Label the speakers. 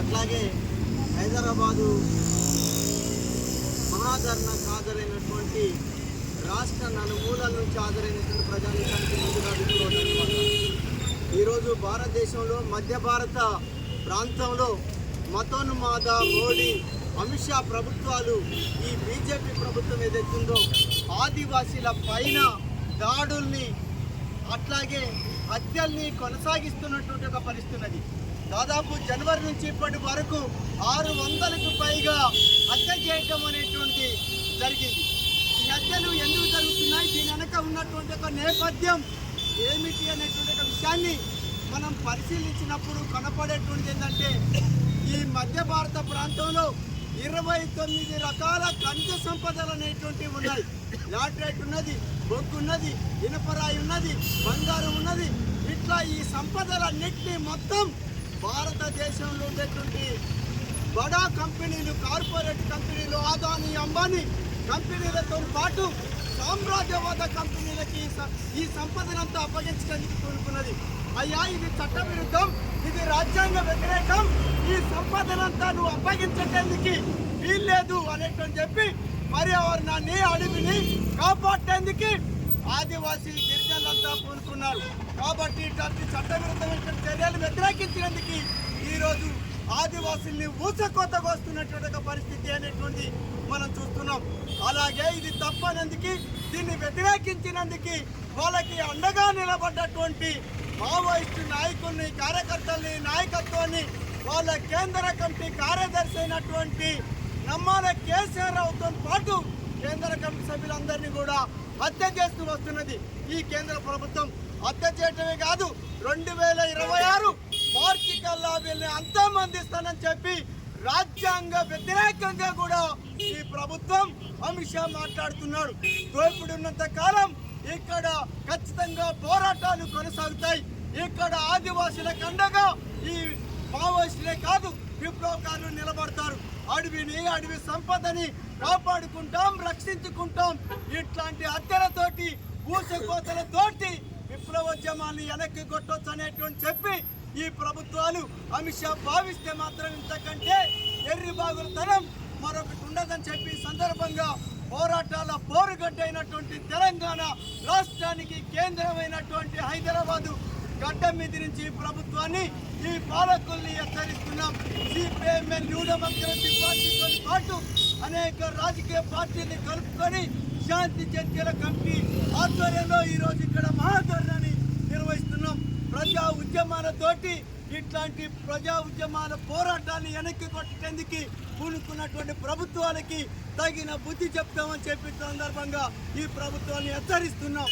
Speaker 1: అట్లాగే హైదరాబాదు మహాధరణకు హాజరైనటువంటి రాష్ట్ర నలుమూలల నుంచి హాజరైనటువంటి ప్రజానీకానికి ముందుగా ధన్యవాదాలు. ఈరోజు భారతదేశంలో మధ్య భారత ప్రాంతంలో మతోన్మాద మోడీ అమిత్ షా ప్రభుత్వాలు ఈ బీజేపీ ప్రభుత్వం ఏదైతుందో ఆదివాసీల పైన దాడుల్ని అట్లాగే హత్యల్ని కొనసాగిస్తున్నటువంటి ఒక పరిస్థితి. దాదాపు జనవరి నుంచి ఇప్పటి వరకు 600కు పైగా హత్య చేయటం అనేటువంటి జరిగింది. ఈ హత్యలు ఎందుకు జరుగుతున్నాయి, దీని వెనక ఉన్నటువంటి ఒక నేపథ్యం ఏమిటి అనేటువంటి ఒక విషయాన్ని మనం పరిశీలించినప్పుడు కనపడేటువంటి ఏంటంటే, ఈ మధ్య భారత ప్రాంతంలో 29 రకాల ఖనిజ సంపదలు అనేటువంటివి ఉన్నాయి. లాటరైట్ ఉన్నది, బొగ్గు ఉన్నది, ఇనుపరాయి ఉన్నది, బంగారం ఉన్నది. ఇట్లా ఈ సంపదలన్నింటినీ మొత్తం భారతదేశంలో ఉండేటువంటి బడా కంపెనీలు, కార్పొరేట్ కంపెనీలు, అదానీ అంబానీ కంపెనీలతో పాటు సామ్రాజ్యవాద కంపెనీలకి ఈ సంపదనంతా అప్పగించడానికి కోరుకున్నది. అయ్యా, ఇది చట్టవిరుద్ధం, ఇది రాజ్యాంగ వ్యతిరేకం, ఈ సంపదనంతా నువ్వు అప్పగించడానికి వీల్లేదు అనేటువంటి చెప్పి పర్యావరణాన్ని, అడవిని కాపాడేందుకు ఆదివాసీ గిరిజనులంతా పూనుకున్నారు. కాబట్టి ఇట్లాంటి చట్టవిరుద్ధమైన చర్యలు వ్యతిరేకించినందుకు ఈరోజు ఆదివాసుల్ని ఊచకోతకు వస్తున్నటువంటి ఒక పరిస్థితి అనేటువంటి మనం చూస్తున్నాం. అలాగే ఇది తప్పనందుకు, దీన్ని వ్యతిరేకించినందుకు వాళ్ళకి అండగా నిలబడ్డటువంటి మావోయిస్టు నాయకుల్ని, కార్యకర్తల్ని, నాయకత్వాన్ని, వాళ్ళ కేంద్ర కమిటీ కార్యదర్శి అయినటువంటి నమ్మాల కేసీఆర్తో పాటు కేంద్ర కమిటీ సభ్యులందరినీ కూడా హత్య చేస్తూ వస్తున్నది ఈ కేంద్ర ప్రభుత్వం. హత్య చేయటమే కాదు, 2026 మార్చి కల్లా వీళ్ళని అంతమందిస్తానని చెప్పి రాజ్యాంగ వ్యతిరేకంగా కూడా ఈ ప్రభుత్వం అమిత్ షా మాట్లాడుతున్నాడు. దోపిడీ ఉన్నంత కాలం ఇక్కడ ఖచ్చితంగా పోరాటాలు కొనసాగుతాయి. ఇక్కడ ఆదివాసులకు అండగా ఈ మావోయిస్టులే కాదు, విప్లవకారులు నిలబడతారు. అడవిని, అడవి సంపదని కాపాడుకుంటాం, రక్షించుకుంటాం. ఇట్లాంటి హత్యలతోటి, ఊసకోతలతోటి విప్లవోద్యమాన్ని వెనక్కి కొట్టొచ్చు అనేటువంటి చెప్పి ఈ ప్రభుత్వాలు అమిత్ షా భావిస్తే మాత్రం ఇంతకంటే ఎర్రిబాగులతనం మరొకటి ఉండదని చెప్పి సందర్భంగా పోరాటాల పోరుగడ్డ అయినటువంటి తెలంగాణ రాష్ట్రానికి కేంద్రమైనటువంటి హైదరాబాదు గడ్డ మీద నుంచి ప్రభుత్వాన్ని, ఈ పాలకుల్ని హెచ్చరిస్తున్నాం. సిపిఎంఎల్ న్యూ డెమోక్రసీ పార్టీతో పాటు అనేక రాజకీయ పార్టీని కలుపుకొని శాంతి చర్చల కమిటీ ఆధ్వర్యంలో ఈరోజు ఇక్కడ మహాధరణని నిర్వహిస్తున్నాం. ప్రజా ఉద్యమాలతోటి ఇట్లాంటి ప్రజా ఉద్యమాల పోరాటాన్ని వెనక్కి కొట్టేందుకు పూనుకున్నటువంటి ప్రభుత్వాలకి తగిన బుద్ధి చెప్తామని చెప్పిన సందర్భంగా ఈ ప్రభుత్వాన్ని హెచ్చరిస్తున్నాం.